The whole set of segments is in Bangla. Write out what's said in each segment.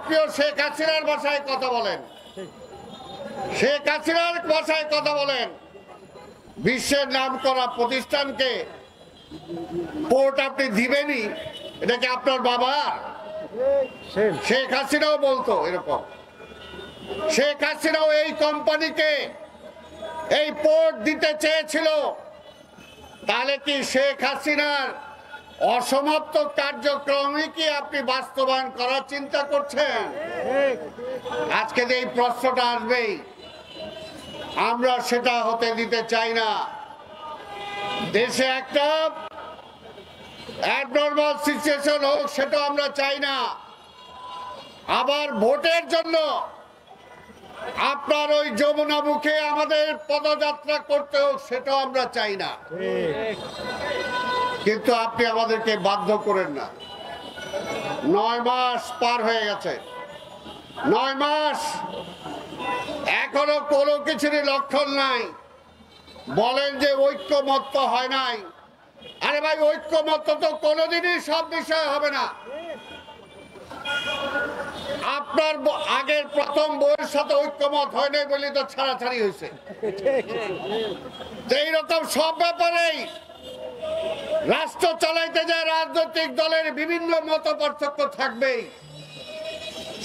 আপনিও শেখ হাসিনার ভাষায় কথা বলেন, শেখ হাসিনার ভাষায় কথা বলেন। বিশ্বের নামকরা প্রতিষ্ঠানকে পোর্ট আপনি দিবেনই, এটা কি আপনার বাবা? শেখ হাসিনাও বলতো এরকম। শেখ হাসিনাও এই কোম্পানিকে এই পোর্ট দিতে চেয়েছিল। তাহলে কি শেখ হাসিনার অসমাপ্ত কার্যক্রমই কি আপনি বাস্তবায়ন করার চিন্তা করছেন? আজকে এই প্রশ্নটা আসবেই, আমরা সেটা হতে দিতে চাই না। দেশে একটা অ্যাবনর্মাল সিচুয়েশন হোক, সেটা আমরা চাই না। আবার ভোটের জন্য আপনার ওই যমুনা মুখে আমাদের পদযাত্রা করতে হোক, সেটাও আমরা চাই না। কিন্তু আপনি আমাদেরকে বাধ্য করেন না। 9 মাস পার হয়ে গেছে, 9 মাস এখনো কোনো কিছুরই লক্ষণ নাই। বলেন যে ঐক্যমত্য হয় নাই। আরে ভাই, ঐক্যমত্য তো কোনোদিনই সব বিষয় হবে না। আপনার আগের প্রথম বইয়ের সাথে ঐক্যমত হয় নাই বলে তো ছাড়াছাড়ি হয়েছে। এইরকম সব ব্যাপারেই রাষ্ট্র চালাইতে যায় রাজনৈতিক দলের বিভিন্ন মত পার্থক্য থাকবেই।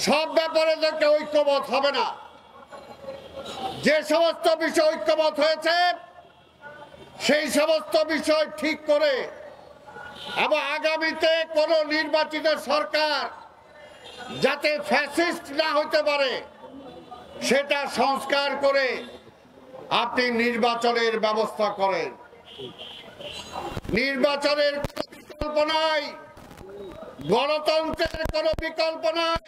সব ব্যাপারে দেখে ঐক্যমত হবে না। যে সমস্ত বিষয় ঐক্যমত হয়েছে সেই সমস্ত বিষয় ঠিক করে এবং আগামীতে কোন নির্বাচিত সরকার যাতে ফ্যাসিস্ট না হতে পারে সেটা সংস্কার করে আপনি নির্বাচনের ব্যবস্থা করেন। নির্বাচনের বিকল্প নাই, গণতন্ত্রের কোনো বিকল্প নাই।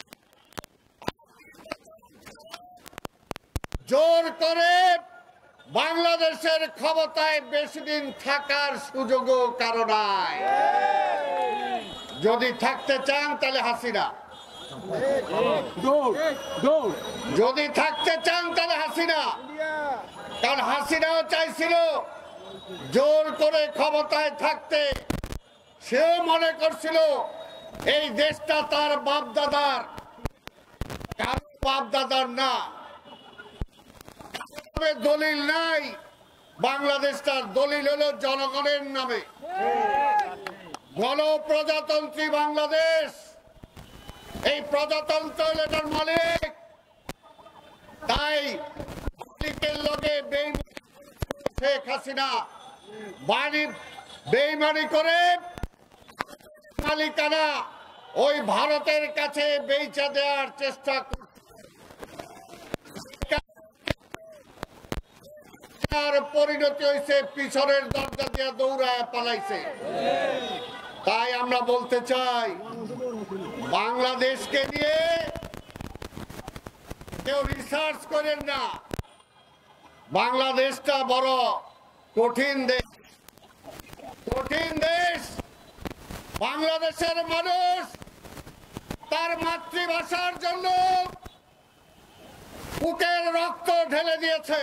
জোর করে বাংলাদেশের ক্ষমতায় বেশি দিন থাকার সুযোগও কারো নাই। যদি থাকতে চান তাহলে হাসিনা, যদি থাকতে চান তাহলে হাসিনা। কারণ হাসিনাও চাইছিল জোর করে ক্ষমতায় থাকতে। সেও মনে করছিল এই দেশটা তার বাপ দাদার, কারো বাপ দাদার না। দলিল নাই, বাংলাদেশটার দলিল হলো জনগণের নামে। গণপ্রজাতন্ত্রী বাংলাদেশ, এই প্রজাতন্ত্র হলো এটার মালিক। তাই মালিকের লগে শেখ হাসিনা বেইমানি করে মালিকানা ওই ভারতের কাছে বেচে দেওয়ার চেষ্টা পরিণতি হয়েছে পিছনের দরজা দিয়ে দৌড়ায় পালাইছে। তাই আমরা বলতে চাই, বাংলাদেশকে নিয়ে কেউ রিসার্চ করেন না। বাংলাদেশটা বড় কঠিন দেশ, কঠিন দেশ। বাংলাদেশের মানুষ তার মাতৃভাষার জন্য বুকের রক্ত ঢেলে দিয়েছে।